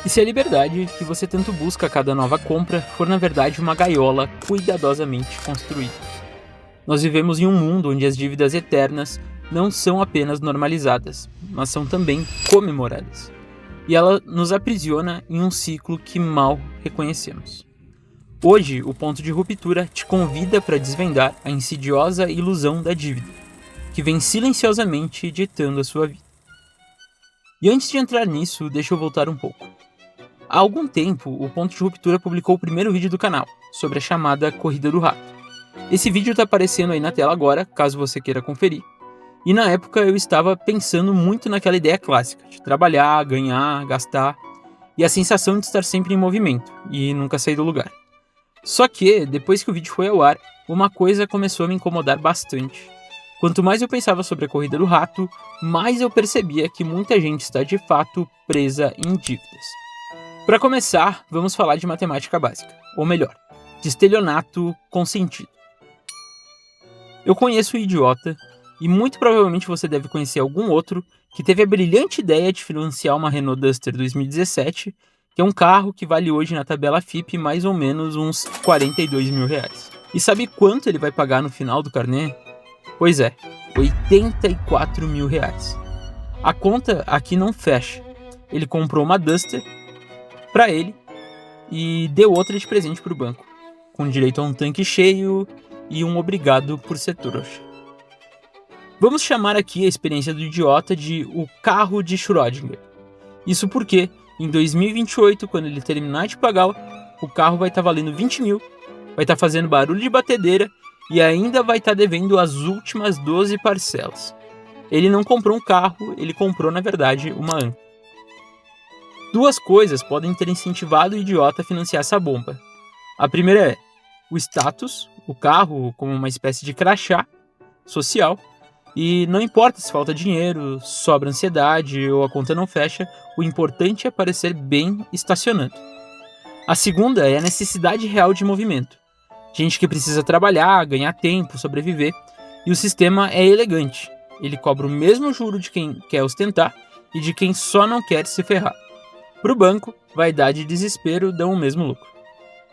E se a liberdade que você tanto busca a cada nova compra for na verdade uma gaiola cuidadosamente construída? Nós vivemos em um mundo onde as dívidas eternas não são apenas normalizadas, mas são também comemoradas. E ela nos aprisiona em um ciclo que mal reconhecemos. Hoje, o ponto de ruptura te convida para desvendar a insidiosa ilusão da dívida, que vem silenciosamente ditando a sua vida. E antes de entrar nisso, deixa eu voltar um pouco. Há algum tempo, o Ponto de Ruptura publicou o primeiro vídeo do canal, sobre a chamada Corrida do Rato. Esse vídeo está aparecendo aí na tela agora, caso você queira conferir. E na época eu estava pensando muito naquela ideia clássica, de trabalhar, ganhar, gastar, e a sensação de estar sempre em movimento, e nunca sair do lugar. Só que, depois que o vídeo foi ao ar, uma coisa começou a me incomodar bastante. Quanto mais eu pensava sobre a Corrida do Rato, mais eu percebia que muita gente está de fato presa em dívidas. Para começar, vamos falar de matemática básica, ou melhor, de estelionato consentido. Eu conheço o idiota, e muito provavelmente você deve conhecer algum outro que teve a brilhante ideia de financiar uma Renault Duster 2017, que é um carro que vale hoje na tabela FIPE mais ou menos uns 42 mil reais. E sabe quanto ele vai pagar no final do carnê? Pois é, 84 mil reais. A conta aqui não fecha. Ele comprou uma Duster para ele e deu outra de presente para o banco, com direito a um tanque cheio e um obrigado por ser trouxa. Vamos chamar aqui a experiência do idiota de o carro de Schrödinger. Isso porque, em 2028, quando ele terminar de pagar, o carro vai estar valendo 20 mil, vai estar fazendo barulho de batedeira e ainda vai estar devendo as últimas 12 parcelas. Ele não comprou um carro, ele comprou, na verdade, uma anta. Duas coisas podem ter incentivado o idiota a financiar essa bomba. A primeira é o status, o carro como uma espécie de crachá social, e não importa se falta dinheiro, sobra ansiedade ou a conta não fecha, o importante é parecer bem estacionando. A segunda é a necessidade real de movimento. Gente que precisa trabalhar, ganhar tempo, sobreviver, e o sistema é elegante. Ele cobra o mesmo juro de quem quer ostentar e de quem só não quer se ferrar. Para o banco, vaidade e desespero dão o mesmo lucro.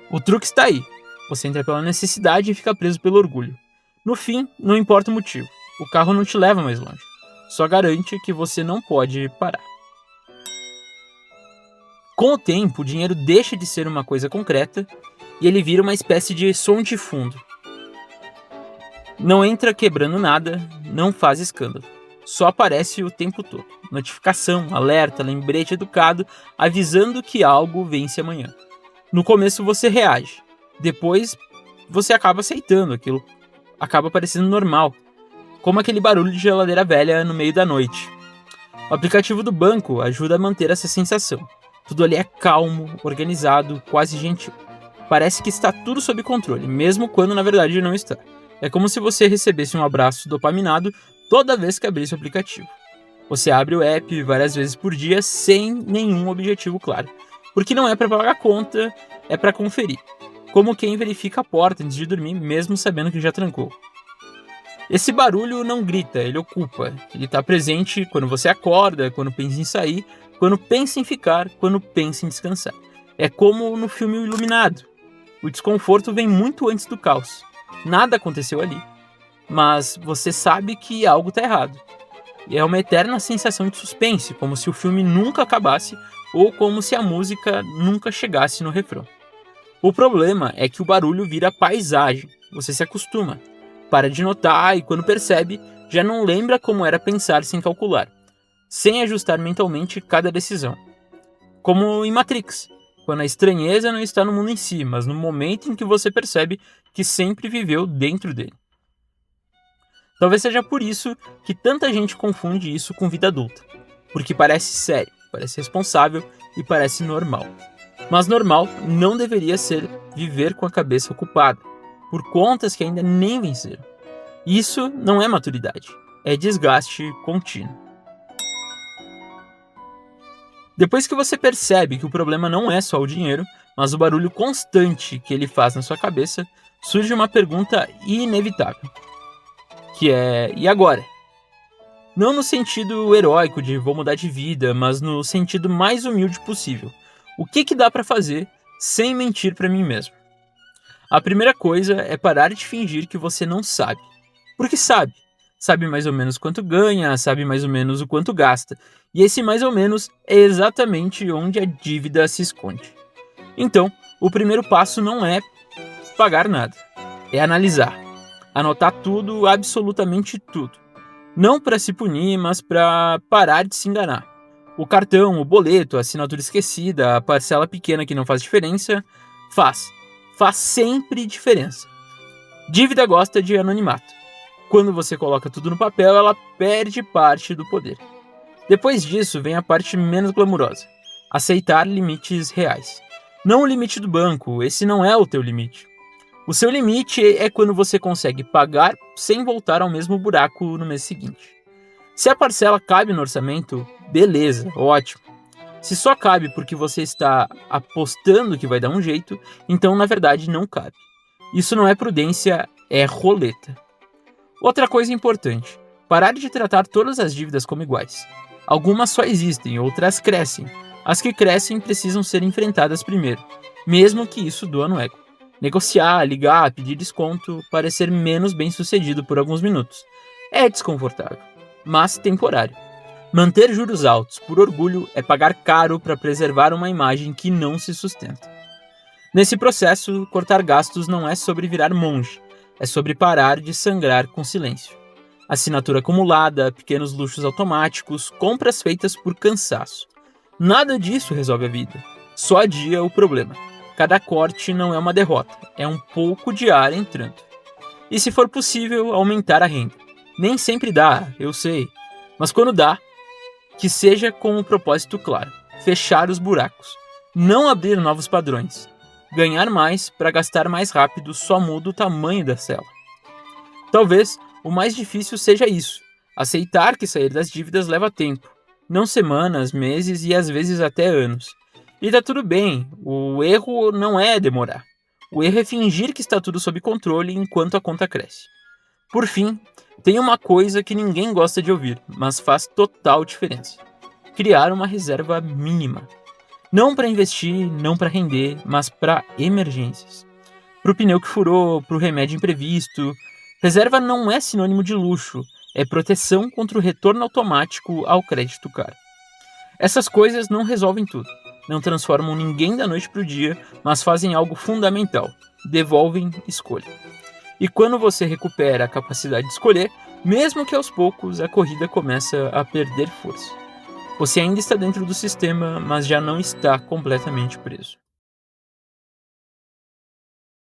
O truque está aí. Você entra pela necessidade e fica preso pelo orgulho. No fim, não importa o motivo. O carro não te leva mais longe. Só garante que você não pode parar. Com o tempo, o dinheiro deixa de ser uma coisa concreta e ele vira uma espécie de som de fundo. Não entra quebrando nada, não faz escândalo. Só aparece o tempo todo. Notificação, alerta, lembrete educado, avisando que algo vence amanhã. No começo você reage. Depois você acaba aceitando aquilo. Acaba parecendo normal. Como aquele barulho de geladeira velha no meio da noite. O aplicativo do banco ajuda a manter essa sensação. Tudo ali é calmo, organizado, quase gentil. Parece que está tudo sob controle, mesmo quando na verdade não está. É como se você recebesse um abraço dopaminado toda vez que abrisse o aplicativo. Você abre o app várias vezes por dia sem nenhum objetivo claro. Porque não é para pagar a conta, é para conferir. Como quem verifica a porta antes de dormir, mesmo sabendo que já trancou. Esse barulho não grita, ele ocupa. Ele está presente quando você acorda, quando pensa em sair, quando pensa em ficar, quando pensa em descansar. É como no filme O Iluminado. O desconforto vem muito antes do caos. Nada aconteceu ali, mas você sabe que algo está errado. E é uma eterna sensação de suspense, como se o filme nunca acabasse ou como se a música nunca chegasse no refrão. O problema é que o barulho vira paisagem, você se acostuma, para de notar e quando percebe, já não lembra como era pensar sem calcular, sem ajustar mentalmente cada decisão. Como em Matrix, quando a estranheza não está no mundo em si, mas no momento em que você percebe que sempre viveu dentro dele. Talvez seja por isso que tanta gente confunde isso com vida adulta, porque parece sério, parece responsável e parece normal. Mas normal não deveria ser viver com a cabeça ocupada, por contas que ainda nem venceram. Isso não é maturidade, é desgaste contínuo. Depois que você percebe que o problema não é só o dinheiro, mas o barulho constante que ele faz na sua cabeça, surge uma pergunta inevitável, que é: e agora? Não no sentido heróico de vou mudar de vida, mas no sentido mais humilde possível. O que dá para fazer sem mentir para mim mesmo? A primeira coisa é parar de fingir que você não sabe. Porque sabe. Sabe mais ou menos quanto ganha, sabe mais ou menos o quanto gasta. E esse mais ou menos é exatamente onde a dívida se esconde. Então, o primeiro passo não é pagar nada, é analisar. Anotar tudo, absolutamente tudo. Não para se punir, mas para parar de se enganar. O cartão, o boleto, a assinatura esquecida, a parcela pequena que não faz diferença, faz. Faz sempre diferença. Dívida gosta de anonimato. Quando você coloca tudo no papel, ela perde parte do poder. Depois disso vem a parte menos glamurosa. Aceitar limites reais. Não o limite do banco, esse não é o teu limite. O seu limite é quando você consegue pagar sem voltar ao mesmo buraco no mês seguinte. Se a parcela cabe no orçamento, beleza, ótimo. Se só cabe porque você está apostando que vai dar um jeito, então na verdade não cabe. Isso não é prudência, é roleta. Outra coisa importante, parar de tratar todas as dívidas como iguais. Algumas só existem, outras crescem. As que crescem precisam ser enfrentadas primeiro, mesmo que isso doa no ego. Negociar, ligar, pedir desconto, parecer menos bem-sucedido por alguns minutos. É desconfortável, mas temporário. Manter juros altos por orgulho é pagar caro para preservar uma imagem que não se sustenta. Nesse processo, cortar gastos não é sobre virar monge, é sobre parar de sangrar com silêncio. Assinatura acumulada, pequenos luxos automáticos, compras feitas por cansaço. Nada disso resolve a vida, só adia o problema. Cada corte não é uma derrota, é um pouco de ar entrando. E se for possível, aumentar a renda. Nem sempre dá, eu sei, mas quando dá, que seja com um propósito claro: fechar os buracos, não abrir novos padrões. Ganhar mais para gastar mais rápido só muda o tamanho da cela. Talvez o mais difícil seja isso: aceitar que sair das dívidas leva tempo, não semanas, meses e às vezes até anos. E tá tudo bem, o erro não é demorar. O erro é fingir que está tudo sob controle enquanto a conta cresce. Por fim, tem uma coisa que ninguém gosta de ouvir, mas faz total diferença: criar uma reserva mínima. Não para investir, não para render, mas para emergências. Para o pneu que furou, para o remédio imprevisto. Reserva não é sinônimo de luxo, é proteção contra o retorno automático ao crédito caro. Essas coisas não resolvem tudo, não transformam ninguém da noite para o dia, mas fazem algo fundamental: devolvem escolha. E quando você recupera a capacidade de escolher, mesmo que aos poucos, a corrida começa a perder força. Você ainda está dentro do sistema, mas já não está completamente preso.